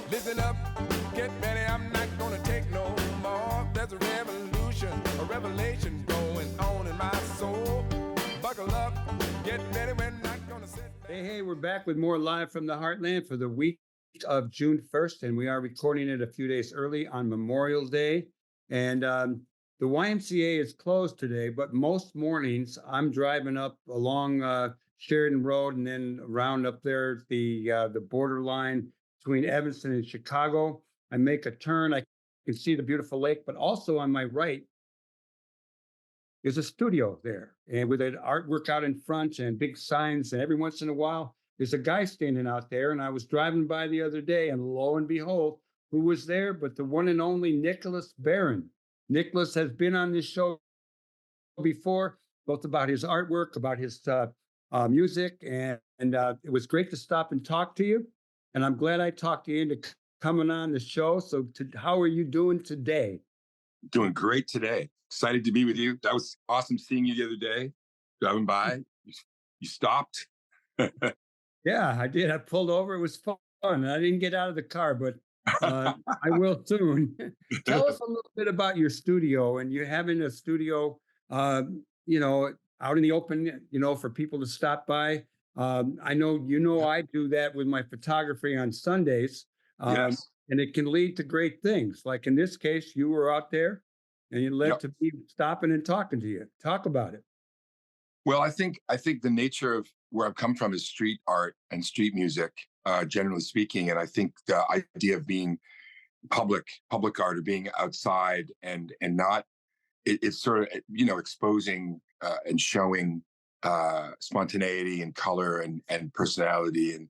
Listen up, get ready, I'm not gonna take no more. There's a revolution, a revelation going on in my soul. Buckle up, get ready, we're not gonna sit back. Hey, we're back with more live from the Heartland for the week of June 1st, and we are recording it a few days early on Memorial Day. And the YMCA is closed today, but most mornings I'm driving up along Sheridan Road and then around up there the borderline between Evanston and Chicago. I make a turn. I can see the beautiful lake, but also on my right is a studio there, and with an artwork out in front and big signs. And every once in a while, there's a guy standing out there. And I was driving by the other day, and lo and behold, who was there but the one and only Nicholas Barron. Nicholas has been on this show before, both about his artwork, about his music, and it was great to stop and talk to you. And I'm glad I talked you into coming on the show. So how are you doing today? Doing great today. Excited to be with you. That was awesome seeing you the other day, driving by. You stopped. Yeah, I did. I pulled over. It was fun. I didn't get out of the car, but I will soon. Tell us a little bit about your studio, and you're having a studio, out in the open, for people to stop by. I know, I do that with my photography on Sundays, Yes. and it can lead to great things. Like in this case, you were out there, and it led to me stopping and talking to you. Talk about it. Well, I think the nature of where I've come from is street art and street music, generally speaking. And I think the idea of being public art or being outside and not, it's sort of, exposing and showing spontaneity and color and personality.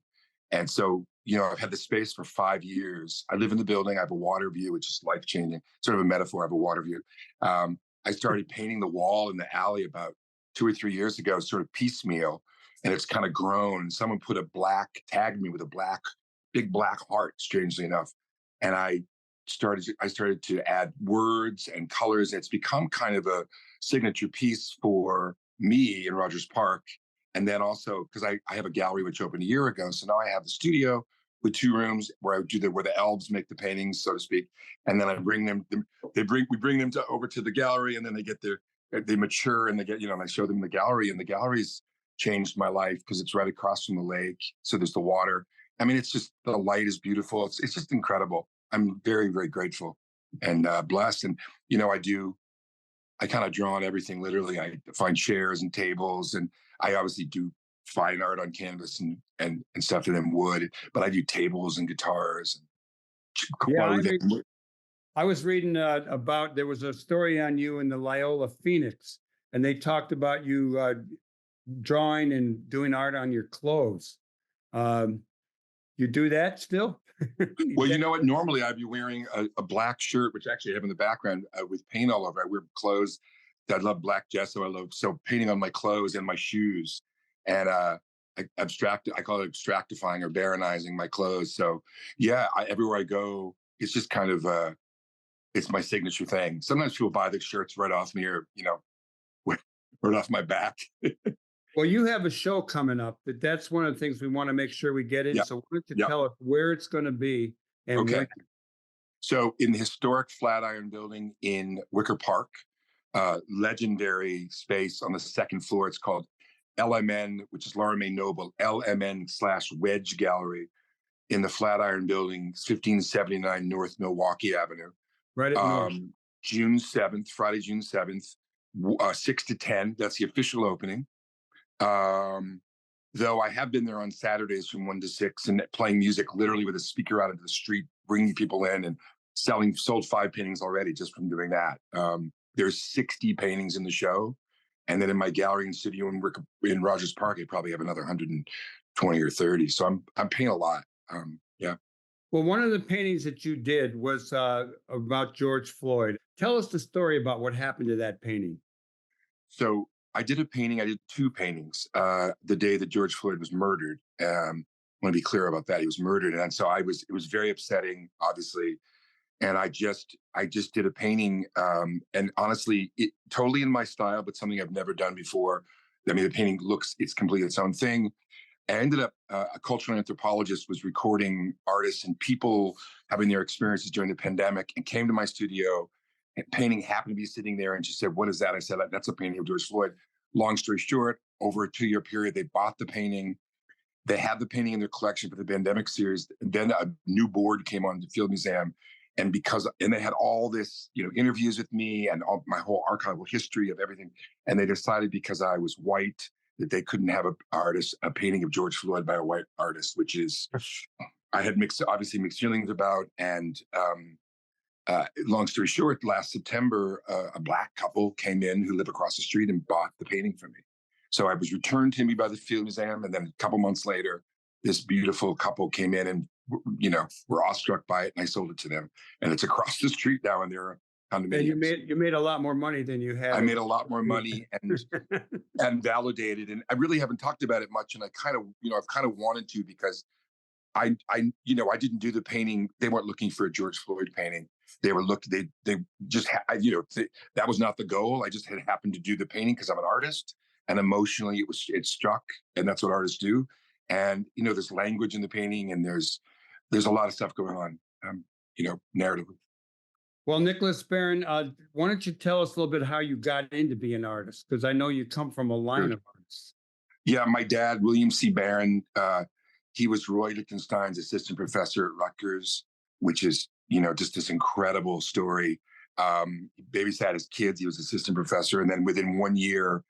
And so, I've had the space for 5 years. I live in the building. I have a water view, which is life-changing, sort of a metaphor. I have a water view. I started painting the wall in the alley about 2 or 3 years ago, sort of piecemeal, and it's kind of grown. Someone tagged me with a big black heart, strangely enough. And I started to add words and colors. And it's become kind of a signature piece for me in Rogers Park. And then also, because I have a gallery which opened a year ago. So now I have the studio with 2 rooms where where the elves make the paintings, so to speak. And then I bring them, we bring them over to the gallery, and then they mature and they get, and I show them the gallery, and the gallery's changed my life because it's right across from the lake. So there's the water. I mean, it's just, the light is beautiful. It's just incredible. I'm very, very grateful and blessed. And, I kind of draw on everything, literally. I find chairs and tables, and I obviously do fine art on canvas and stuff, and then wood, but I do tables and guitars. And I was reading about, there was a story on you in the Loyola Phoenix, and they talked about you drawing and doing art on your clothes. You do that still? Well, you know what? Normally I'd be wearing a black shirt, which actually I have in the background with paint all over. I wear clothes. I love black gesso. So painting on my clothes and my shoes. And I call it abstractifying or baronizing my clothes. So yeah, everywhere I go, it's just kind of, it's my signature thing. Sometimes people buy the shirts right off me, or, right off my back. Well, you have a show coming up. That's one of the things we want to make sure we get in. Yep. So why don't you tell us where it's going to be and when? So in the historic Flatiron Building in Wicker Park, legendary space on the second floor. It's called LMN, which is Laura May Noble, LMN/Wedge Gallery in the Flatiron Building, 1579 North Milwaukee Avenue. Right at North. June 7th, Friday, June 7th, 6 to 10. That's the official opening. Though I have been there on Saturdays from 1 to 6 and playing music literally with a speaker out into the street, bringing people in and sold 5 paintings already just from doing that. There's 60 paintings in the show. And then in my gallery and studio in Rogers Park, I probably have another 120 or 30. So I'm painting a lot. Yeah. Well, one of the paintings that you did was about George Floyd. Tell us the story about what happened to that painting. So I did 2 paintings the day that George Floyd was murdered. I want to be clear about that. He was murdered. And so it was very upsetting, obviously. And I just did a painting, and honestly, it totally in my style, but something I've never done before. I mean, the painting it's completely its own thing. I ended up, a cultural anthropologist was recording artists and people having their experiences during the pandemic and came to my studio. And painting happened to be sitting there, and she said, "What is that?" I said, "That's a painting of George Floyd." Long story short, over a 2-year period, they bought the painting. They had the painting in their collection for the pandemic series. Then a new board came on the Field Museum, and they had all this, interviews with me and all my whole archival history of everything. And they decided because I was white that they couldn't have a painting of George Floyd by a white artist, which is I had obviously mixed feelings about. And long story short, last September, a Black couple came in who live across the street and bought the painting from me. So I was returned to me by the Field Museum, and then a couple months later, this beautiful couple came in and were awestruck by it, and I sold it to them. And it's across the street now, and they're condominiums. And you made a lot more money than you had. I made a lot more money and validated, and I really haven't talked about it much. And I kind of, I've kind of wanted to, because I didn't do the painting. They weren't looking for a George Floyd painting. They were they just, that was not the goal. I just had happened to do the painting because I'm an artist, and emotionally it struck, and that's what artists do. And, there's language in the painting, and there's a lot of stuff going on, narratively. Well, Nicholas Barron, why don't you tell us a little bit how you got into being an artist? Because I know you come from a line of artists. Yeah, my dad, William C. Barron, he was Roy Lichtenstein's assistant professor at Rutgers, which is, just this incredible story. He babysat his kids. He was assistant professor. And then within 1 year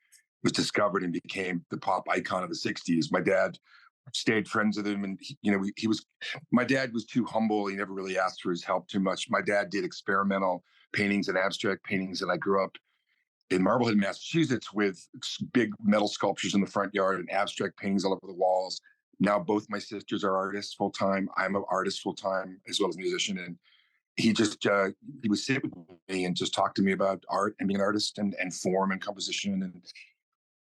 was discovered and became the pop icon of the 60s. My dad stayed friends with him. And, my dad was too humble. He never really asked for his help too much. My dad did experimental paintings and abstract paintings. And I grew up in Marblehead, Massachusetts, with big metal sculptures in the front yard and abstract paintings all over the walls. Now both my sisters are artists full time. I'm an artist full time as well as a musician. And he just he would sit with me and just talk to me about art and being an artist and form and composition, and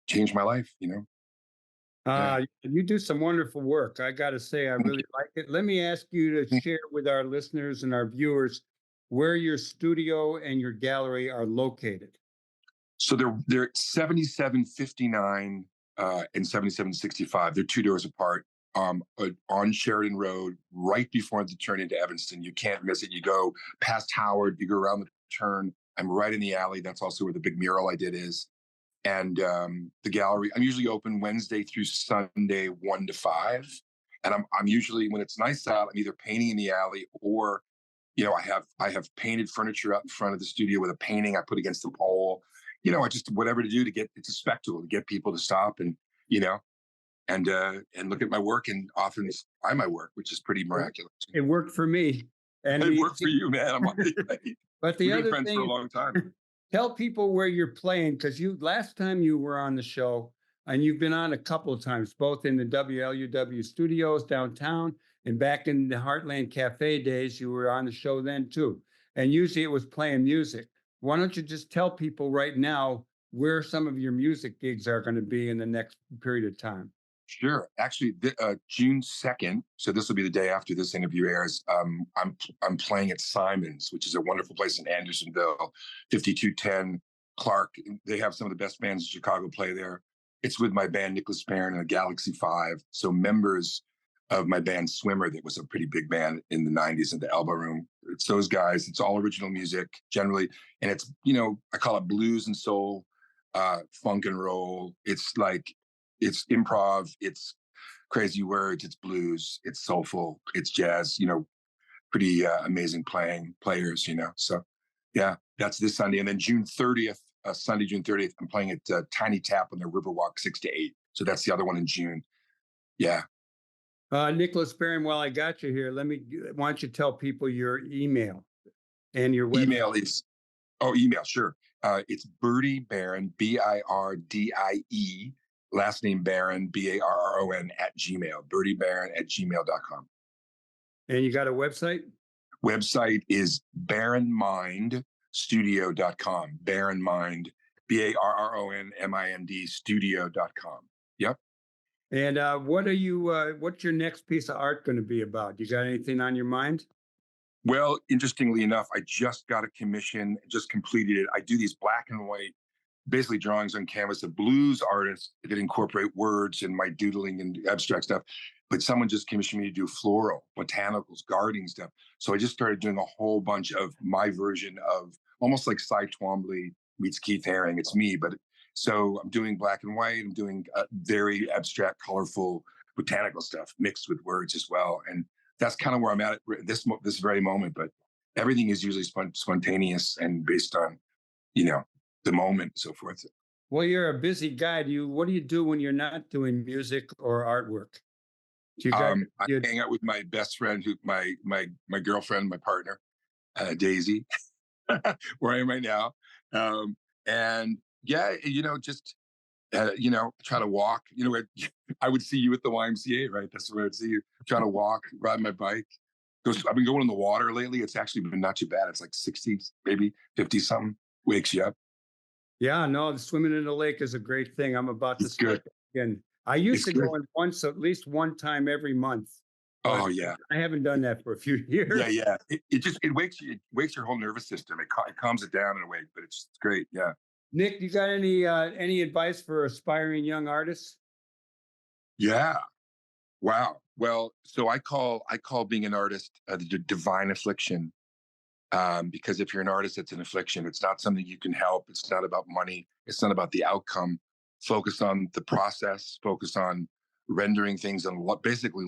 changed my life. Yeah. You do some wonderful work. I got to say, I really like it. Let me ask you to share with our listeners and our viewers where your studio and your gallery are located. So they're 7759 and 7765. They're 2 doors apart, on Sheridan Road, right before the turn into Evanston. You can't miss it. You go past Howard, you go around the turn. I'm right in the alley. That's also where the big mural I did is. And the gallery, I'm usually open Wednesday through Sunday, 1 to 5. And I'm usually, when it's nice out, I'm either painting in the alley, or, I have painted furniture out in front of the studio with a painting I put against the pole. I just, whatever to do to get, it's a spectacle to get people to stop and, and look at my work, and often buy my work, which is pretty miraculous. It worked for me. And it worked for you, man. But the We've other been friends thing, for a long time. Tell people where you're playing, because last time you were on the show, and you've been on a couple of times, both in the WLUW studios downtown and back in the Heartland Cafe days, you were on the show then too. And usually it was playing music. Why don't you just tell people right now where some of your music gigs are going to be in the next period of time? Sure. Actually, June 2nd, so this will be the day after this interview airs, I'm playing at Simon's, which is a wonderful place in Andersonville, 5210 Clark. They have some of the best bands in Chicago play there. It's with my band, Nicholas Barron and the Galaxy 5. So members of my band Swimmer, that was a pretty big band in the 90s in the Elbow Room. It's those guys. It's all original music generally. And it's, I call it blues and soul, funk and roll. It's improv, it's crazy words, it's blues, it's soulful, it's jazz, pretty amazing players, So yeah, that's this Sunday. And then June 30th, Sunday, June 30th, I'm playing at Tiny Tap on the Riverwalk 6 to 8. So that's the other one in June. Yeah. Nicholas Barron, while I got you here, why don't you tell people your email and your website? Email, sure. It's Birdie Barron, BIRDIE, last name Barron, BARRON @gmail, birdiebarron@gmail.com. And you got a website? Website is barronmindstudio.com. Barronmind, BARRONMIND studio.com. Yep. And what's your next piece of art going to be about? You got anything on your mind? Well, interestingly enough, I just got a commission, just completed it. I do these black and white basically drawings on canvas. A blues artist that incorporate words and my doodling and abstract stuff. But someone just commissioned me to do floral, botanicals, gardening stuff. So I just started doing a whole bunch of my version of almost like Cy Twombly meets Keith Haring. It's me, but so I'm doing black and white. I'm doing very abstract, colorful botanical stuff mixed with words as well. And that's kind of where I'm at this very moment. But everything is usually spontaneous and based on, the moment and so forth. Well, you're a busy guy. What do you do when you're not doing music or artwork? Do you I hang out with my best friend, my girlfriend, my partner, Daisy, where I am right now. And yeah, just try to walk. I would see you at the YMCA, right? That's where I'd see you. Try to walk, ride my bike. I've been going in the water lately. It's actually been not too bad. It's like 60, maybe 50 something. Wakes you up. Yeah, no, swimming in the lake is a great thing. I'm about to start again. I used to go in at least one time every month. Oh yeah, I haven't done that for a few years. Yeah. It wakes your whole nervous system. It calms it down in a way, but it's great. Yeah. Nick, you got any advice for aspiring young artists? Yeah. Wow. Well, so I call being an artist the divine affliction. Because if you're an artist, it's an affliction. It's not something you can help. It's not about money. It's not about the outcome. Focus on the process. Focus on rendering things and basically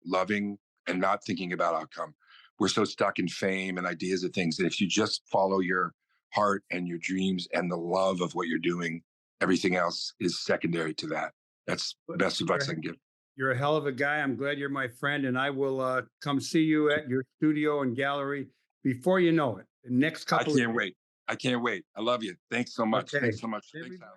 loving, and not thinking about outcome. We're so stuck in fame and ideas of things that if you just follow your heart and your dreams and the love of what you're doing, everything else is secondary to that. That's the best advice I can give. You're a hell of a guy. I'm glad you're my friend, and I will come see you at your studio and gallery before you know it. The next couple. I can't wait. I love you. Thanks so much. Okay. Thanks so much. Thanks, Hal.